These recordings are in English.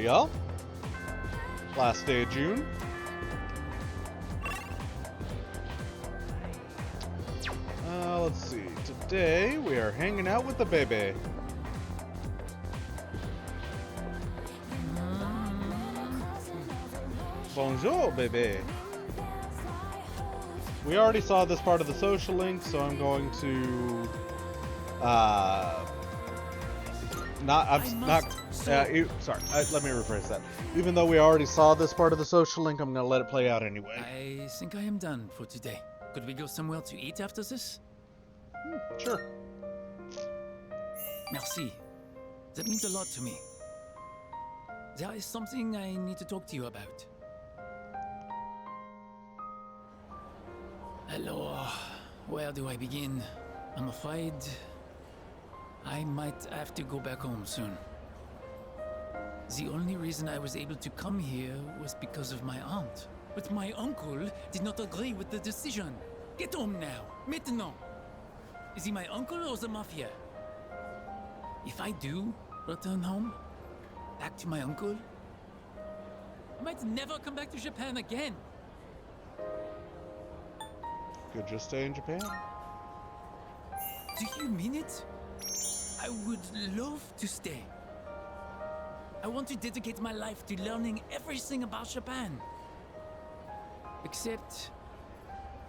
Hey y'all. Last day of June. Let's see. Today we are hanging out with the baby. Bonjour, baby. We already saw this part of the social link, so I'm going to let me rephrase that. Even though we already saw this part of the social link, I'm going to let it play out anyway. I think I am done for today. Could we go somewhere to eat after this? Sure. Merci. That means a lot to me. There is something I need to talk to you about. Hello, where do I begin? I'm afraid I might have to go back home soon. The only reason I was able to come here was because of my aunt. But my uncle did not agree with the decision. Get home now, maintenant. Is he my uncle or the mafia? If I do return home, back to my uncle, I might never come back to Japan again. Could just stay in Japan. Do you mean it? I would love to stay. I want to dedicate my life to learning everything about Japan. Except,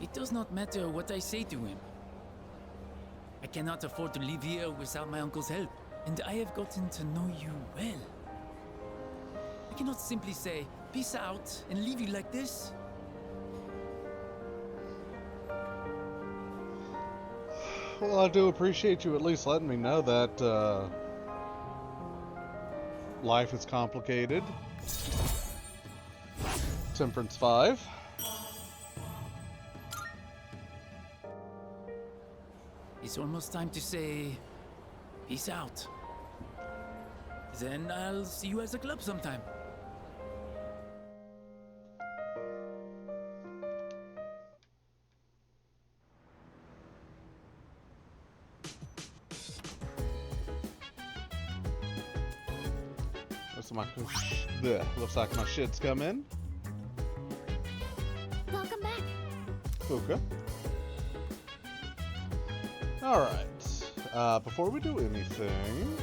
it does not matter what I say to him. I cannot afford to live here without my uncle's help, and I have gotten to know you well. I cannot simply say, peace out, and leave you like this. Well, I do appreciate you at least letting me know that life is complicated. Temperance 5. It's almost time to say, peace out. Then I'll see you at the club sometime. Looks like my shit's come in. Welcome back. Okay. Alright. Before we do anything,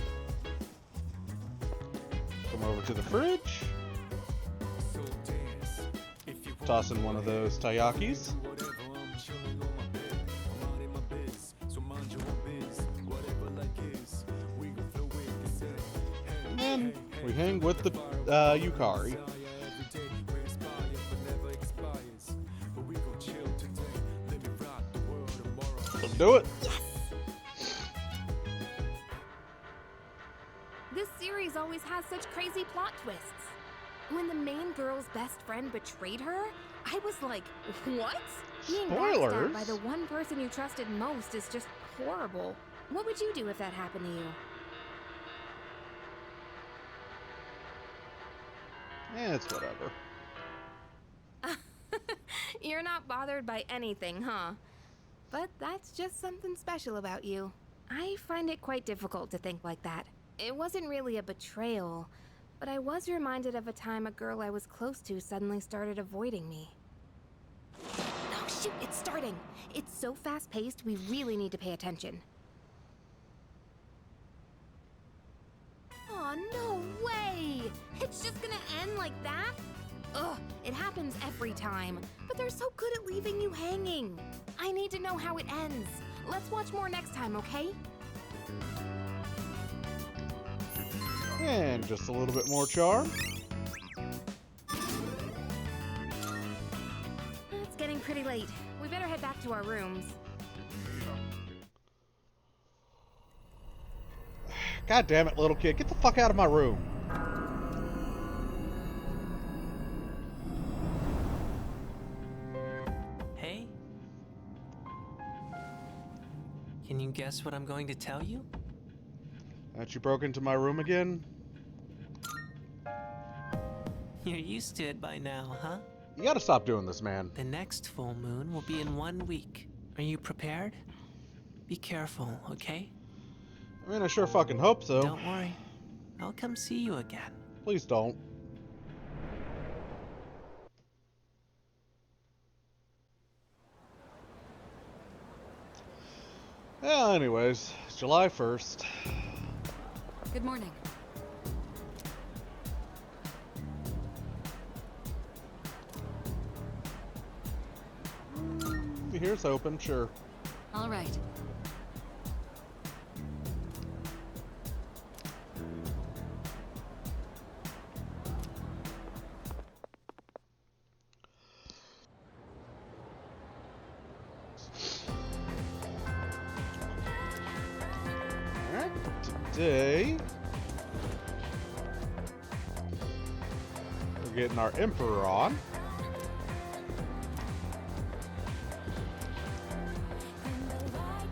come over to the fridge. Toss in one of those taiyakis. And then we hang with the Yukari. Let's do it. Yes! This series always has such crazy plot twists. When the main girl's best friend betrayed her, I was like, what? Being backstabbed by the one person you trusted most is just horrible. What would you do if that happened to you? It's whatever. You're not bothered by anything, huh? But that's just something special about you. I find it quite difficult to think like that. It wasn't really a betrayal, but I was reminded of a time a girl I was close to suddenly started avoiding me. Oh shoot, it's starting! It's so fast-paced, we really need to pay attention. Aw, no way! It's just gonna end like that? Ugh, it happens every time, but they're so good at leaving you hanging. I need to know how it ends. Let's watch more next time, okay? And just a little bit more charm. It's getting pretty late. We better head back to our rooms. God damn it, little kid. Get the fuck out of my room. Hey? Can you guess what I'm going to tell you? That you broke into my room again? You're used to it by now, huh? You gotta stop doing this, man. The next full moon will be in 1 week. Are you prepared? Be careful, okay? I mean, I sure fucking hope so. Don't worry. I'll come see you again. Please don't. Yeah, anyways, it's July 1st. Good morning. Here's open, sure. All right. Alright, today we're getting our Emperor on.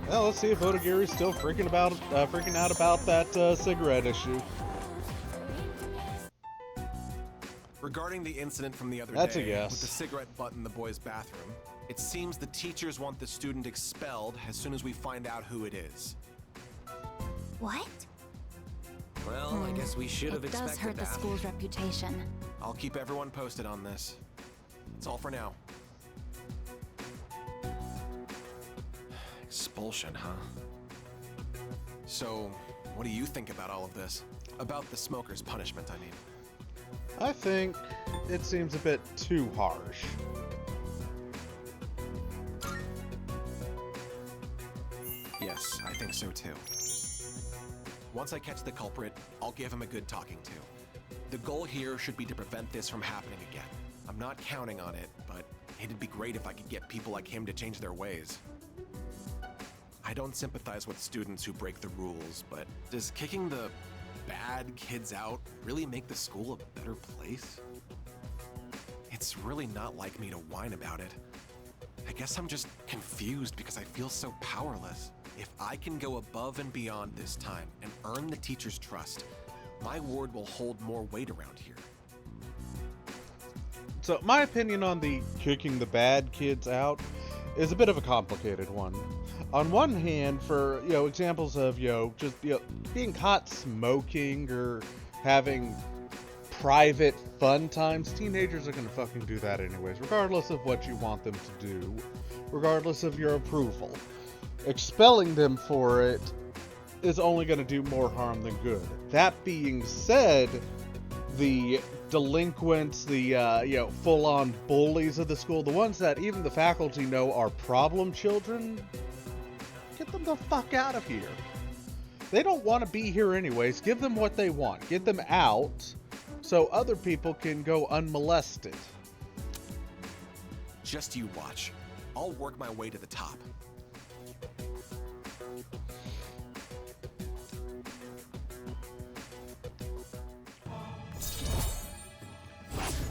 Well, let's see if Odagiry's still freaking out about that cigarette issue. Regarding the incident from the other That's a day yes. with the cigarette butt in the boys' bathroom, it seems the teachers want the student expelled as soon as we find out who it is. What? Well, I guess we should have It expected does hurt that. the school's reputation. I'll keep everyone posted on this. That's all for now. Expulsion, huh? So, what do you think about all of this? About the smoker's punishment, I mean. I think it seems a bit too harsh. Yes, I think so too. Once I catch the culprit, I'll give him a good talking to. The goal here should be to prevent this from happening again. I'm not counting on it, but it'd be great if I could get people like him to change their ways. I don't sympathize with students who break the rules, but does kicking the bad kids out really make the school a better place? It's really not like me to whine about it. I guess I'm just confused because I feel so powerless. If I can go above and beyond this time and earn the teacher's trust, my word will hold more weight around here. So my opinion on the kicking the bad kids out is a bit of a complicated one. On one hand, for examples of just being caught smoking or having private fun times, teenagers are gonna fucking do that anyways, regardless of what you want them to do, regardless of your approval. Expelling them for it is only gonna do more harm than good. That being said, the delinquents, the full-on bullies of the school, the ones that even the faculty know are problem children, get them the fuck out of here. They don't want to be here anyways. Give them what they want. Get them out so other people can go unmolested. Just you watch. I'll work my way to the top.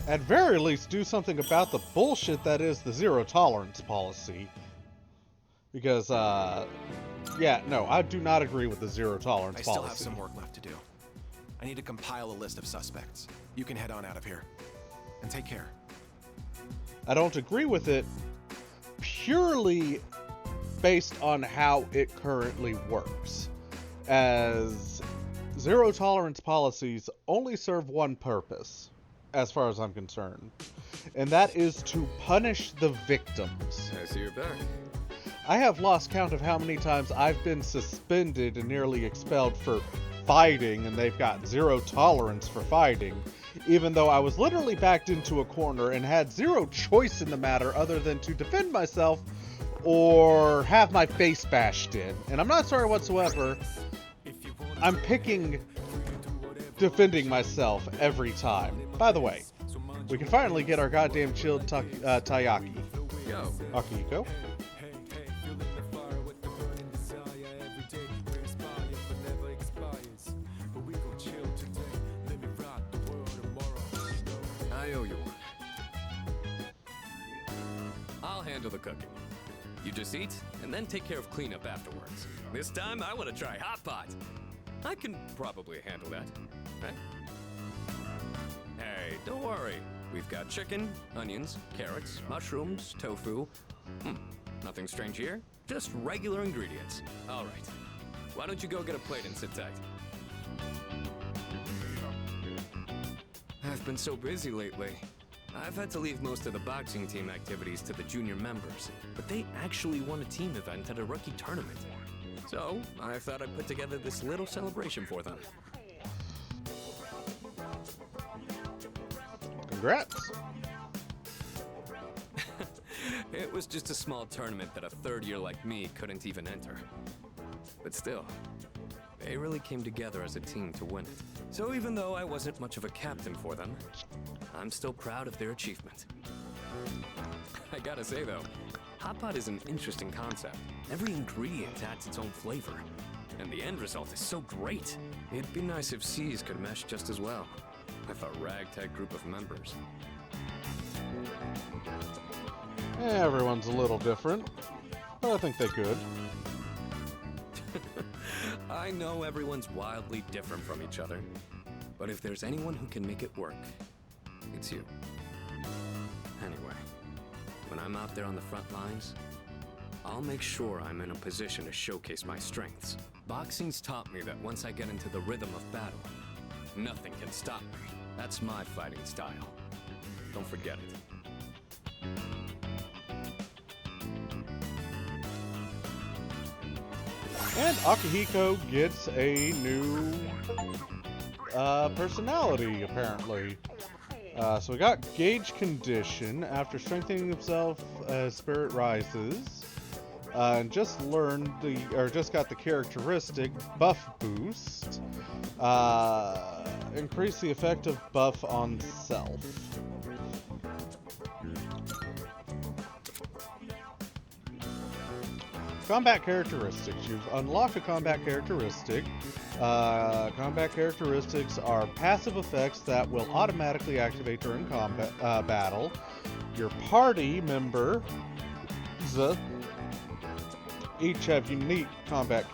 At very least, do something about the bullshit that is the zero tolerance policy. Because, yeah, no, I do not agree with the zero tolerance I policy. still have some work left to do. I need to compile a list of suspects. You can head on out of here. And take care. I don't agree with it purely based on how it currently works, as zero tolerance policies only serve one purpose, as far as I'm concerned, and that is to punish the victims. I see you're back. I have lost count of how many times I've been suspended and nearly expelled for fighting, and they've got zero tolerance for fighting, even though I was literally backed into a corner and had zero choice in the matter other than to defend myself or have my face bashed in. And I'm not sorry whatsoever. I'm picking defending myself every time. By the way, we can finally get our goddamn chilled taiyaki. Yo. Akihiko. I owe you one. I'll handle the cooking. You just eat, and then take care of cleanup afterwards. This time, I want to try hot pot. I can probably handle that, right? Hey, don't worry. We've got chicken, onions, carrots, mushrooms, tofu. Nothing strange here. Just regular ingredients. All right. Why don't you go get a plate and sit tight? I've been so busy lately. I've had to leave most of the boxing team activities to the junior members, but they actually won a team event at a rookie tournament. So, I thought I'd put together this little celebration for them. Congrats. It was just a small tournament that a third year like me couldn't even enter. But still, they really came together as a team to win it. So even though I wasn't much of a captain for them, I'm still proud of their achievement. I gotta say though, hot pot is an interesting concept. Every ingredient adds its own flavor, and the end result is so great. It'd be nice if C's could mesh just as well, with a ragtag group of members. Everyone's a little different, but I think they could. I know everyone's wildly different from each other, but if there's anyone who can make it work, it's you. Anyway, when I'm out there on the front lines, I'll make sure I'm in a position to showcase my strengths. Boxing's taught me that once I get into the rhythm of battle, nothing can stop me. That's my fighting style. Don't forget it. And Akihiko gets a new personality, apparently. So we got Gauge Condition. After strengthening himself as Spirit Rises, and just got the characteristic Buff Boost. Increase the effect of buff on self. Combat characteristics. You've unlocked a combat characteristic. Combat characteristics are passive effects that will automatically activate during combat battle. Your party members each have unique combat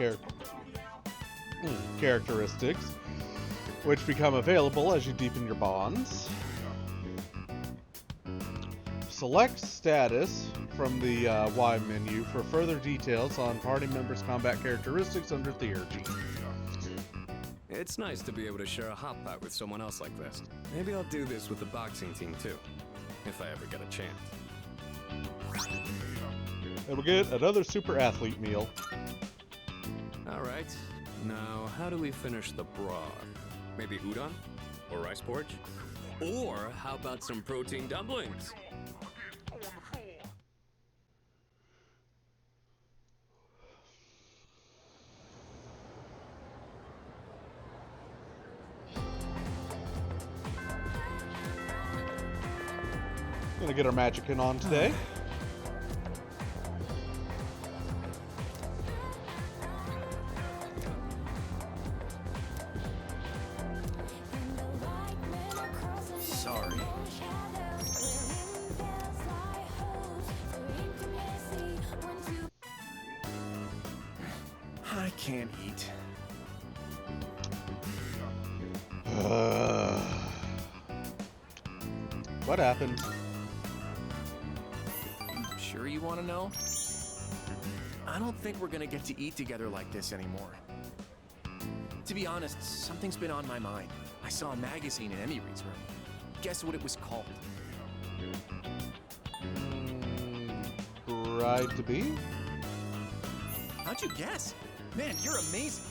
characteristics, which become available as you deepen your bonds. Select status from the Y menu for further details on party members' combat characteristics under Theurgy. It's nice to be able to share a hot pot with someone else like this. Maybe I'll do this with the boxing team too, if I ever get a chance. And we'll get another super athlete meal. Alright, now how do we finish the broth? Maybe udon? Or rice porridge? Or how about some protein dumplings? Gonna get our magickin on today. Sorry. I can't eat. What happened? Sure you want to know? I don't think we're gonna get to eat together like this anymore. To be honest, something's been on my mind. I saw a magazine in Emiry's room. Guess what it was called? Bride to be? How'd you guess? Man, you're amazing.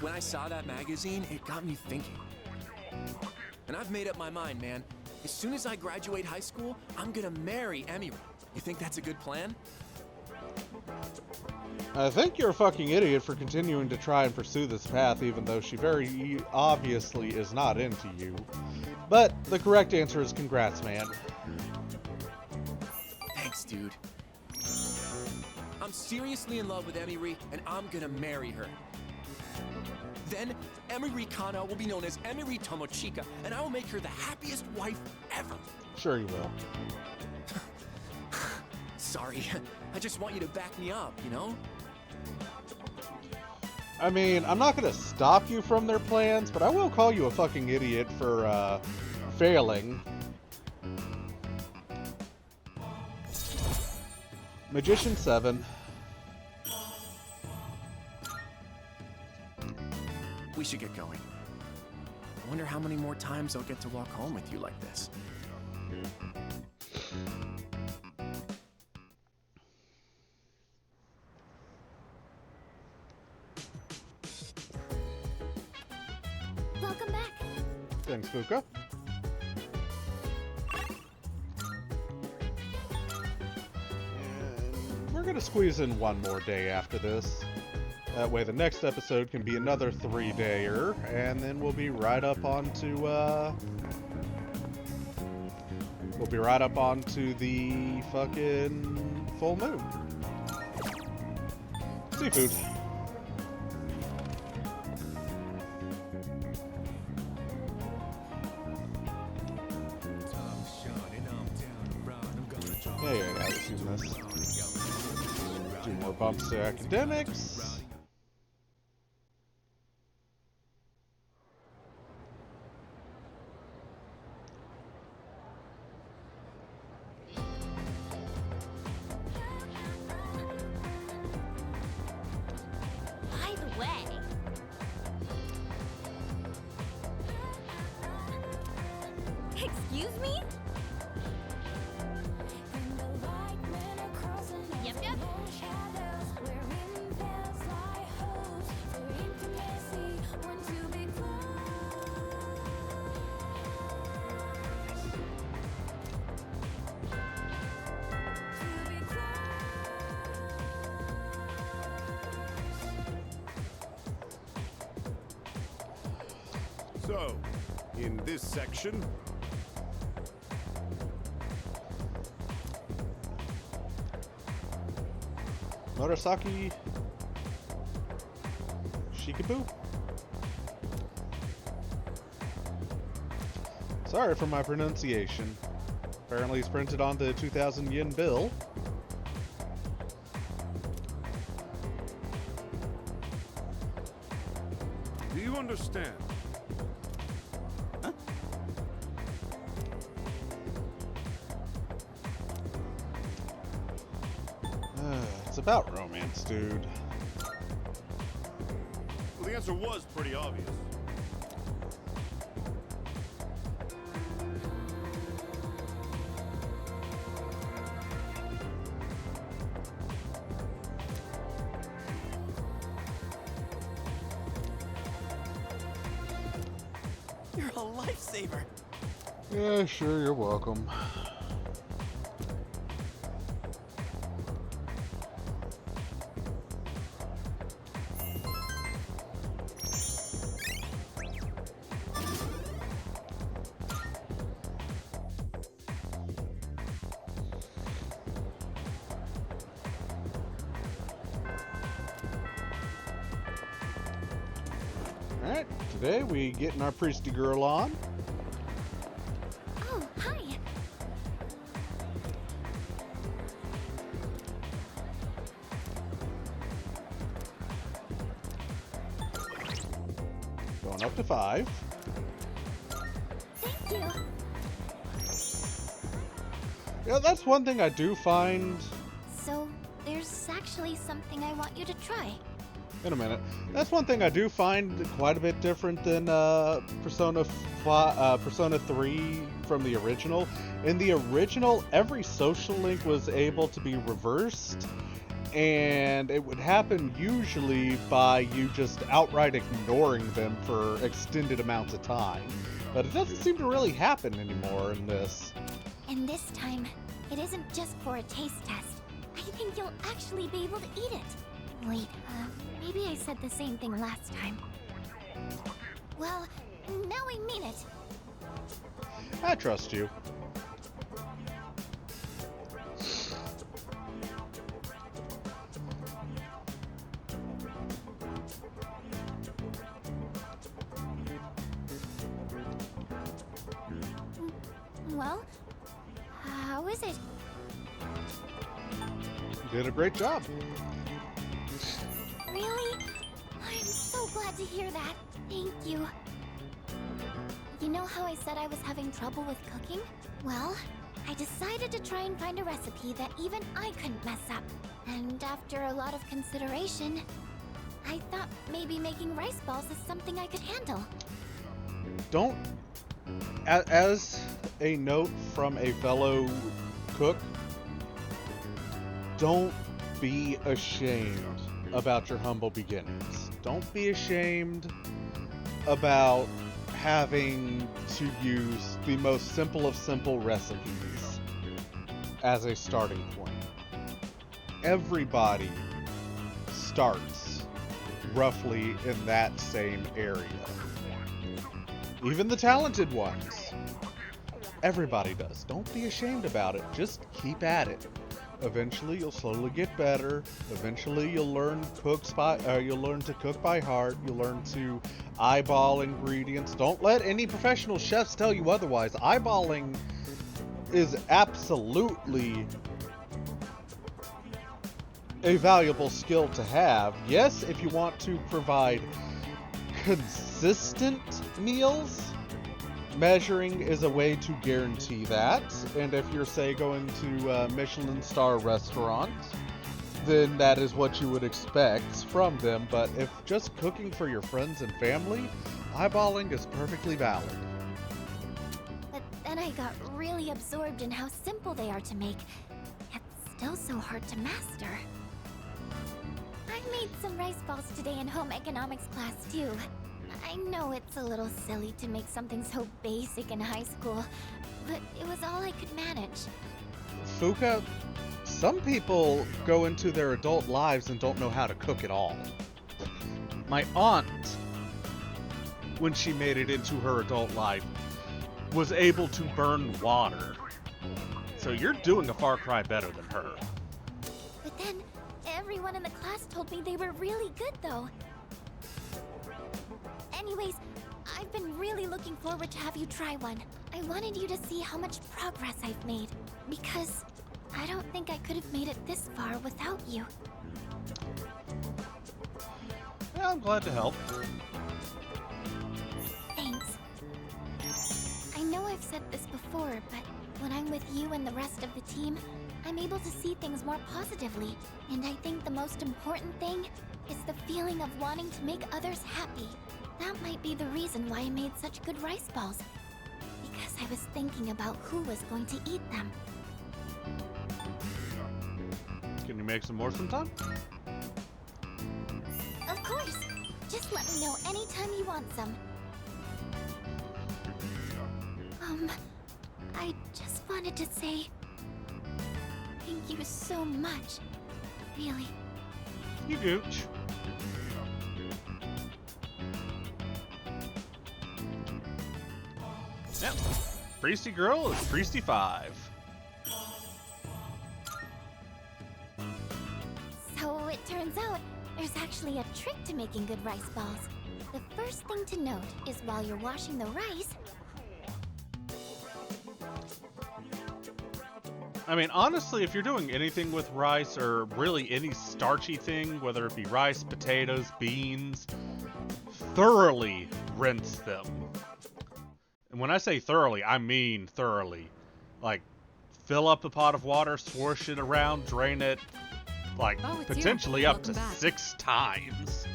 When I saw that magazine, it got me thinking. And I've made up my mind, man. As soon as I graduate high school, I'm gonna marry Emiry. You think that's a good plan? I think you're a fucking idiot for continuing to try and pursue this path, even though she very obviously is not into you. But the correct answer is congrats, man. Thanks, dude. I'm seriously in love with Emiry, and I'm gonna marry her. Then, Emiry Kana will be known as Emiry Tomochika, and I will make her the happiest wife ever. Sure you will. Sorry, I just want you to back me up, you know? I mean, I'm not gonna stop you from their plans, but I will call you a fucking idiot for, failing. Magician 7. We should get going. I wonder how many more times I'll get to walk home with you like this. Welcome back. Thanks, Fuka. And we're gonna squeeze in one more day after this. That way the next episode can be another 3-dayer, and then we'll be right up onto, the fucking full moon. Seafood. Yeah, let's use this. Do more bumps to academics. By the way, excuse me? Yep, yep. So, in this section, Murasaki Shikaboo? Sorry for my pronunciation. Apparently it's printed on the 2,000 yen bill. do you understand? It's about romance, dude. Well, the answer was pretty obvious. You're a lifesaver. Yeah, sure, you're welcome. Alright, today we getting our priesty girl on. Oh, hi. Going up to 5. Thank you. Yeah, that's one thing I do find. So, there's actually something I want you to try. In a minute. That's one thing I do find quite a bit different than Persona 3 from the original. In the original, every social link was able to be reversed, and it would happen usually by you just outright ignoring them for extended amounts of time. But it doesn't seem to really happen anymore in this. And this time, it isn't just for a taste test. I think you'll actually be able to eat it. Wait, maybe I said the same thing last time. Well, now I mean it. I trust you. Well, how is it? You did a great job. Really? I'm so glad to hear that. Thank you. You know how I said I was having trouble with cooking? Well, I decided to try and find a recipe that even I couldn't mess up. And after a lot of consideration, I thought maybe making rice balls is something I could handle. don't, as a note from a fellow cook, don't be ashamed about your humble beginnings. Don't be ashamed about having to use the most simple of simple recipes as a starting point. Everybody starts roughly in that same area. Even the talented ones. Everybody does. Don't be ashamed about it. Just keep at it. Eventually, you'll slowly get better. Eventually, you'll learn you'll learn to cook by heart. You'll learn to eyeball ingredients. Don't let any professional chefs tell you otherwise. Eyeballing is absolutely a valuable skill to have. Yes, if you want to provide consistent meals, measuring is a way to guarantee that. And if you're, say, going to a Michelin star restaurant, then that is what you would expect from them. But if just cooking for your friends and family, eyeballing is perfectly valid. But then I got really absorbed in how simple they are to make, yet still so hard to master. I made some rice balls today in home economics class too. I know it's a little silly to make something so basic in high school, but it was all I could manage. Fuka, some people go into their adult lives and don't know how to cook at all. My aunt, when she made it into her adult life, was able to burn water. So you're doing a far cry better than her. But then, everyone in the class told me they were really good though. Anyways, I've been really looking forward to have you try one. I wanted you to see how much progress I've made, because I don't think I could have made it this far without you. Yeah, I'm glad to help. Thanks. I know I've said this before, but when I'm with you and the rest of the team, I'm able to see things more positively. And I think the most important thing is the feeling of wanting to make others happy. That might be the reason why I made such good rice balls. Because I was thinking about who was going to eat them. Can you make some more sometime? Of course! Just let me know anytime you want some. I just wanted to say thank you so much. Really. You gooch. Yep. Priesty girl is Priesty 5. So it turns out there's actually a trick to making good rice balls. The first thing to note is while you're washing the rice. I mean, honestly, if you're doing anything with rice, or really any starchy thing, whether it be rice, potatoes, beans, thoroughly rinse them. And when I say thoroughly, I mean thoroughly. Like, fill up the pot of water, swoosh it around, drain it, like, potentially up to 6 times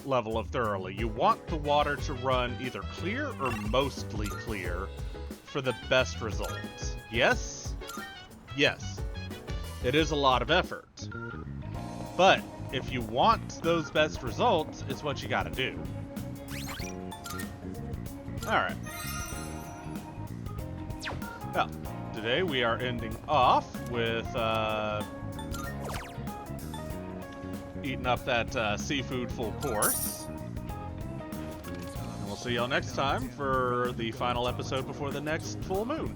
level of thoroughly. You want the water to run either clear or mostly clear for the best results. Yes? Yes. It is a lot of effort. But if you want those best results, it's what you gotta do. Alright. Now, today we are ending off with eating up that seafood full course. And we'll see y'all next time for the final episode before the next full moon.